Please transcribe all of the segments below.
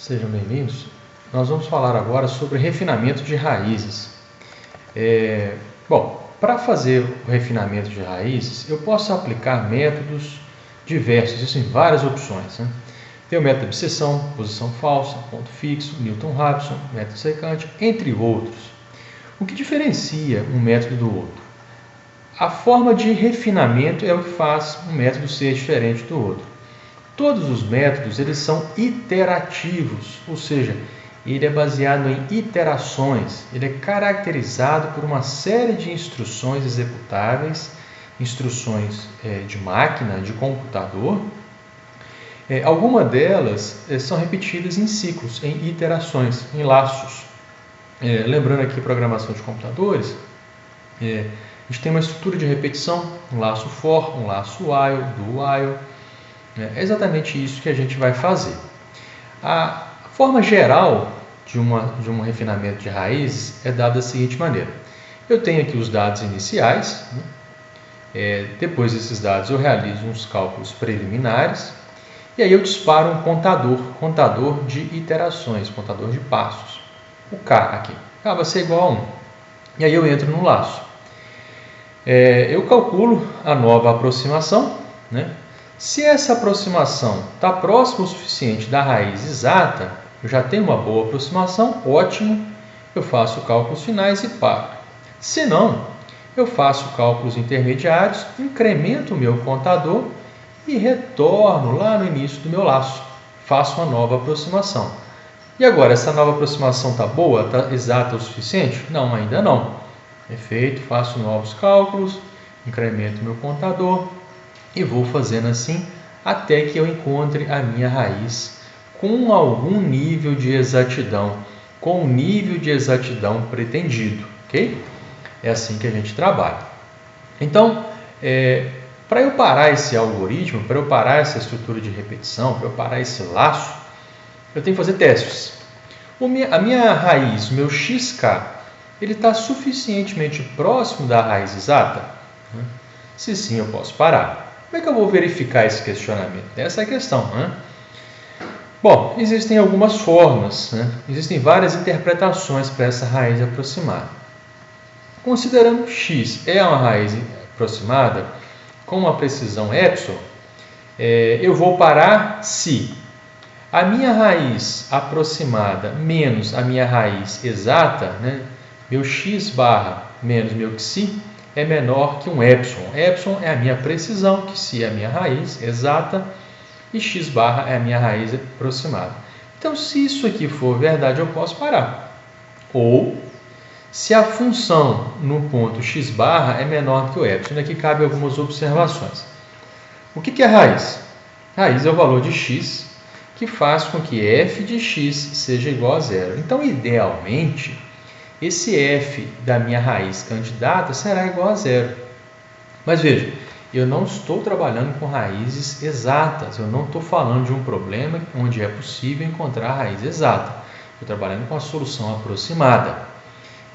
Sejam bem-vindos. Nós vamos falar agora sobre refinamento de raízes. Para fazer o refinamento de raízes, eu posso aplicar métodos diversos, existem várias opções. Tem o método de abscissão, posição falsa, ponto fixo, Newton-Raphson, método secante, entre outros. O que diferencia um método do outro? A forma de refinamento é o que faz um método ser diferente do outro. Todos os métodos eles são iterativos, ou seja, ele é baseado em iterações, ele é caracterizado por uma série de instruções executáveis, instruções de máquina, de computador. Algumas delas são repetidas em ciclos, em iterações, em laços. Lembrando aqui programação de computadores, a gente tem uma estrutura de repetição, um laço for, um laço while, do while. É exatamente isso que a gente vai fazer. A forma geral de um refinamento de raízes é dada da seguinte maneira. Eu tenho aqui os dados iniciais, depois desses dados eu realizo uns cálculos preliminares, e aí eu disparo um contador de iterações, contador de passos. O K aqui, K vai ser igual a 1. E aí eu entro no laço. Eu calculo a nova aproximação, Se essa aproximação está próxima o suficiente da raiz exata, eu já tenho uma boa aproximação, ótimo, eu faço cálculos finais e paro. Se não, eu faço cálculos intermediários, incremento o meu contador e retorno lá no início do meu laço, faço uma nova aproximação. E agora, essa nova aproximação está boa, está exata o suficiente? Não, ainda não. Perfeito, faço novos cálculos, incremento o meu contador, e vou fazendo assim até que eu encontre a minha raiz com algum nível de exatidão, com o nível de exatidão pretendido, ok? É assim que a gente trabalha. Então, para eu parar esse algoritmo, para eu parar essa estrutura de repetição, para eu parar esse laço, eu tenho que fazer testes. A minha raiz, o meu xk, ele está suficientemente próximo da raiz exata? Se sim, eu posso parar. Como é que eu vou verificar esse questionamento? Essa é a questão. Bom, existem algumas formas, existem várias interpretações para essa raiz aproximada. Considerando que x é uma raiz aproximada com uma precisão epsilon, eu vou parar se a minha raiz aproximada menos a minha raiz exata, meu x barra menos meu xi, é menor que um epsilon. Epsilon é a minha precisão, que se é a minha raiz exata, e x barra é a minha raiz aproximada. Então, se isso aqui for verdade, eu posso parar. Ou, se a função no ponto x barra é menor que o epsilon. Aqui cabe algumas observações. O que é raiz? Raiz é o valor de x que faz com que f de x seja igual a zero. Então, idealmente, esse f da minha raiz candidata será igual a zero. Mas veja, eu não estou trabalhando com raízes exatas, eu não estou falando de um problema onde é possível encontrar a raiz exata. Estou trabalhando com a solução aproximada.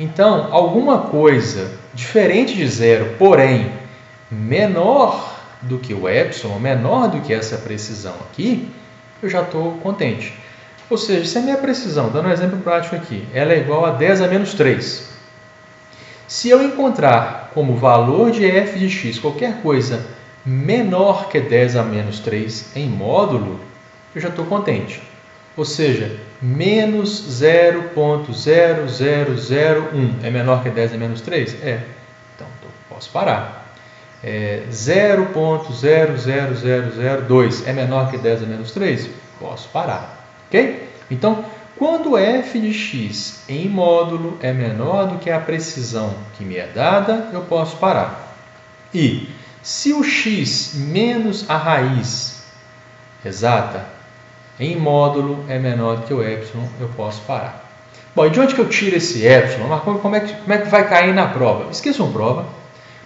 Então, alguma coisa diferente de zero, porém menor do que o epsilon, menor do que essa precisão aqui, eu já estou contente. Ou seja, se a minha precisão, dando um exemplo prático aqui, ela é igual a 10 a menos 3. Se eu encontrar como valor de f de x qualquer coisa menor que 10 a menos 3 em módulo, eu já estou contente. Ou seja, menos 0,0001 é menor que 10 a menos 3? Então posso parar. 0,00002 é menor que 10 a menos 3? Posso parar. Ok? Então, quando f de x em módulo é menor do que a precisão que me é dada, eu posso parar. E se o x menos a raiz exata em módulo é menor do que o epsilon, eu posso parar. Bom, e de onde que eu tiro esse epsilon? Como é que vai cair na prova? Esqueçam prova,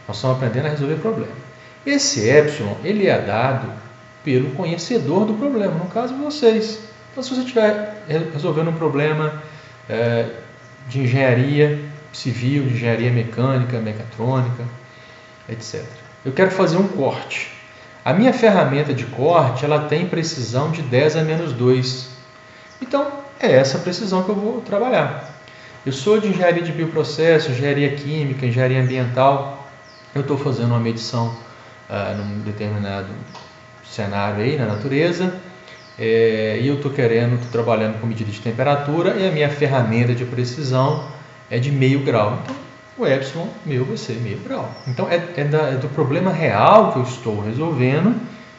nós estamos aprendendo a resolver problema. Esse epsilon, ele é dado pelo conhecedor do problema, no caso vocês. Então, se você estiver resolvendo um problema de engenharia civil, de engenharia mecânica, mecatrônica, etc. Eu quero fazer um corte. A minha ferramenta de corte ela tem precisão de 10 a menos 2. Então, é essa precisão que eu vou trabalhar. Eu sou de engenharia de bioprocesso, engenharia química, engenharia ambiental. Eu estou fazendo uma medição num determinado cenário aí na natureza, e eu estou trabalhando com medida de temperatura, e a minha ferramenta de precisão é de meio grau. Então, o epsilon meu vai ser meio grau. Então, é do problema real que eu estou resolvendo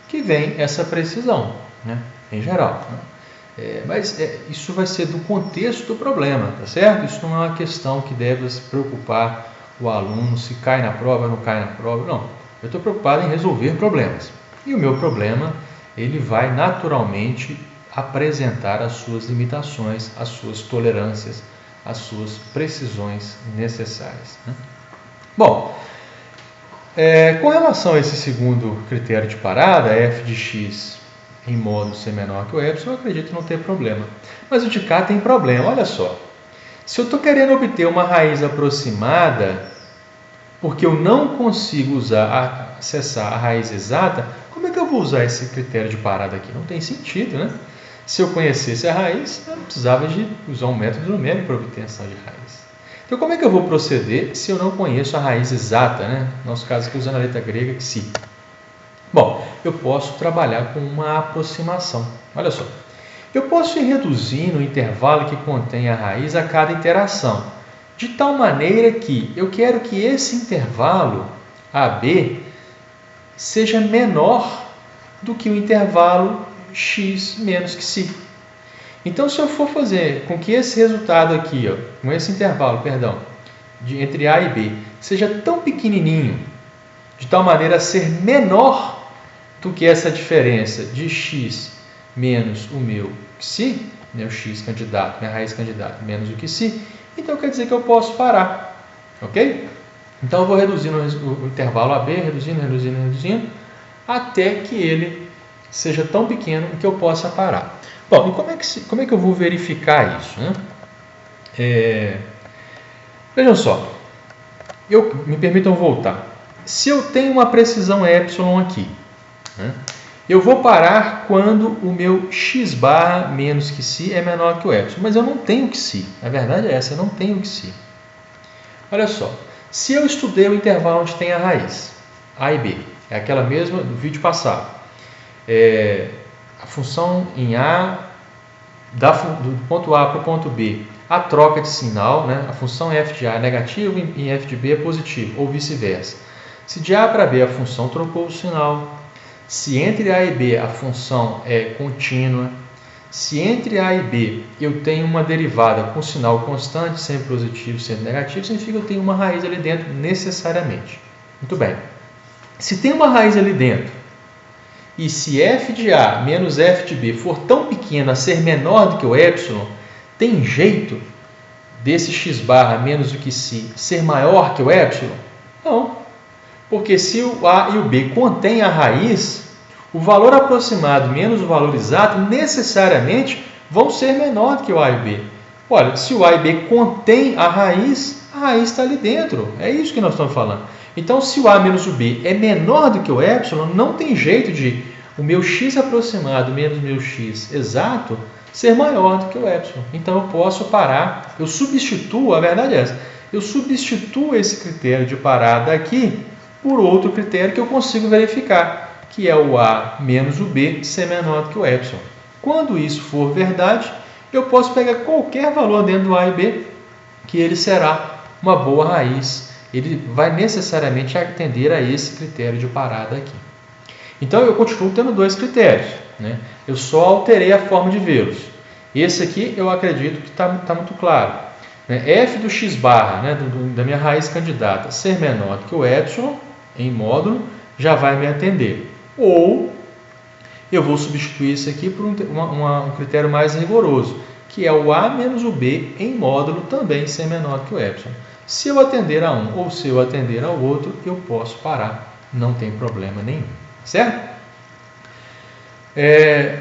que vem essa precisão, né? Em geral. Né? Mas isso vai ser do contexto do problema, tá certo? Isso não é uma questão que deve se preocupar o aluno se cai na prova ou não cai na prova. Não, eu estou preocupado em resolver problemas. E o meu problema, ele vai naturalmente apresentar as suas limitações, as suas tolerâncias, as suas precisões necessárias. Né? Bom, com relação a esse segundo critério de parada, f de x em módulo ser menor que o epsilon, eu acredito não ter problema. Mas o de cá tem problema, olha só. Se eu estou querendo obter uma raiz aproximada, porque eu não consigo acessar a raiz exata, como é que eu vou usar esse critério de parada aqui? Não tem sentido, né? Se eu conhecesse a raiz, eu não precisava de usar um método numérico para obtenção de raiz. Então, como é que eu vou proceder se eu não conheço a raiz exata, né? No nosso caso aqui, usando a letra grega xi. Bom, eu posso trabalhar com uma aproximação. Olha só, eu posso ir reduzindo o intervalo que contém a raiz a cada iteração, de tal maneira que eu quero que esse intervalo AB seja menor do que o intervalo x menos que si. Então, se eu for fazer com que esse resultado aqui, com esse intervalo, entre A e B, seja tão pequenininho, de tal maneira a ser menor do que essa diferença de x menos o meu xi, meu x candidato, minha raiz candidata, menos o que si, então quer dizer que eu posso parar, ok? Então eu vou reduzindo o intervalo AB, reduzindo, até que ele seja tão pequeno que eu possa parar. Bom, e como é que eu vou verificar isso, né? Vejam só, me permitam voltar. Se eu tenho uma precisão epsilon aqui, né, eu vou parar quando o meu x barra menos que si é menor que o epsilon, mas eu não tenho que si. A verdade é essa, eu não tenho que si. Olha só, se eu estudei o intervalo onde tem a raiz, A e B, é aquela mesma do vídeo passado, a função em A, do ponto A para o ponto B, a troca de sinal, né? A função f de A é negativa e f de B é positivo, ou vice-versa. Se de A para B a função trocou o sinal, se entre A e B a função é contínua, se entre A e B eu tenho uma derivada com sinal constante, sempre positivo, sempre negativo, significa que eu tenho uma raiz ali dentro necessariamente. Muito bem. Se tem uma raiz ali dentro, e se f de A menos f de B for tão pequena a ser menor do que o epsilon, tem jeito desse x barra menos o que si ser maior que o epsilon? Não. Porque se o A e o B contêm a raiz, o valor aproximado menos o valor exato necessariamente vão ser menor do que o A e B. Olha, se o A e B contém a raiz está ali dentro. É isso que nós estamos falando. Então, se o A menos o B é menor do que o epsilon, não tem jeito de o meu x aproximado menos o meu x exato ser maior do que o epsilon. Então, eu posso parar, eu substituo, a verdade é essa, eu substituo esse critério de parada aqui por outro critério que eu consigo verificar, que é o A menos o B ser menor do que o epsilon. Quando isso for verdade, eu posso pegar qualquer valor dentro do A e B, que ele será uma boa raiz. Ele vai necessariamente atender a esse critério de parada aqui. Então, eu continuo tendo dois critérios, né? Eu só alterei a forma de vê-los. Esse aqui, eu acredito que está muito claro. F do x barra, né, da minha raiz candidata, ser menor do que o epsilon, em módulo, já vai me atender. Ou, eu vou substituir isso aqui por um critério mais rigoroso, que é o A menos o B, em módulo, também ser menor do que o epsilon. Se eu atender a um ou se eu atender ao outro, eu posso parar, não tem problema nenhum, certo?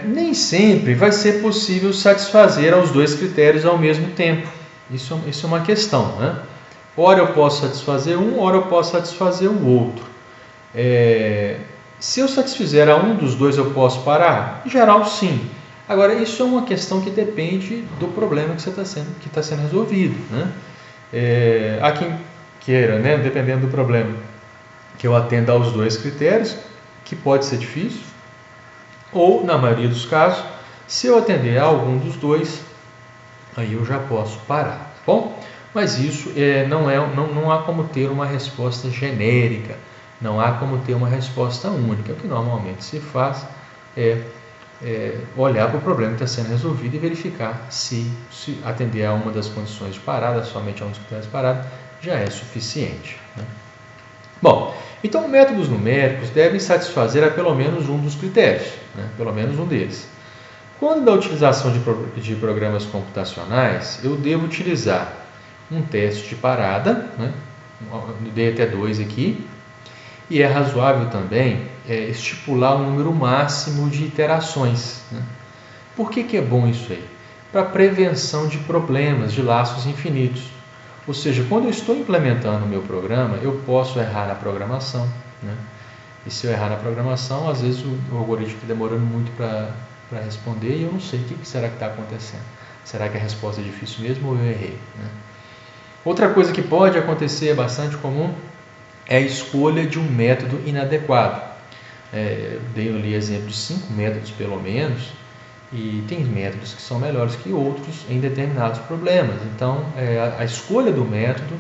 Nem sempre vai ser possível satisfazer aos dois critérios ao mesmo tempo. Isso é uma questão, né? Ora eu posso satisfazer um, ora eu posso satisfazer o outro. Se eu satisfizer a um dos dois, eu posso parar? Em geral, sim. Agora, isso é uma questão que depende do problema que está sendo resolvido, né? Há quem queira, né, dependendo do problema, que eu atenda aos dois critérios, que pode ser difícil, ou, na maioria dos casos, se eu atender a algum dos dois, aí eu já posso parar, tá bom? Mas isso não há como ter uma resposta genérica, não há como ter uma resposta única. O que normalmente se faz é olhar para o problema que está sendo resolvido e verificar se atender a uma das condições de parada, somente a um dos critérios de parada, já é suficiente, né? Bom, então métodos numéricos devem satisfazer a pelo menos um dos critérios, né? Pelo menos um deles. Quando da utilização de programas computacionais, eu devo utilizar um teste de parada, né? Dei até 2 aqui, e é razoável também estipular um número máximo de iterações, né? Por que é bom isso aí? Para prevenção de problemas, de laços infinitos. Ou seja, quando eu estou implementando o meu programa, eu posso errar na programação, né? E se eu errar na programação, às vezes o algoritmo está demorando muito para responder e eu não sei o que será que está acontecendo. Será que a resposta é difícil mesmo ou eu errei, né? Outra coisa que pode acontecer, é bastante comum, é a escolha de um método inadequado. Dei ali exemplo de 5 métodos pelo menos, e tem métodos que são melhores que outros em determinados problemas. Então, a escolha do método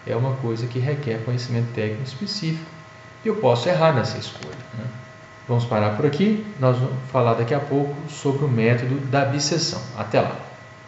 é uma coisa que requer conhecimento técnico específico e eu posso errar nessa escolha, né? Vamos parar por aqui, nós vamos falar daqui a pouco sobre o método da abscisão. Até lá!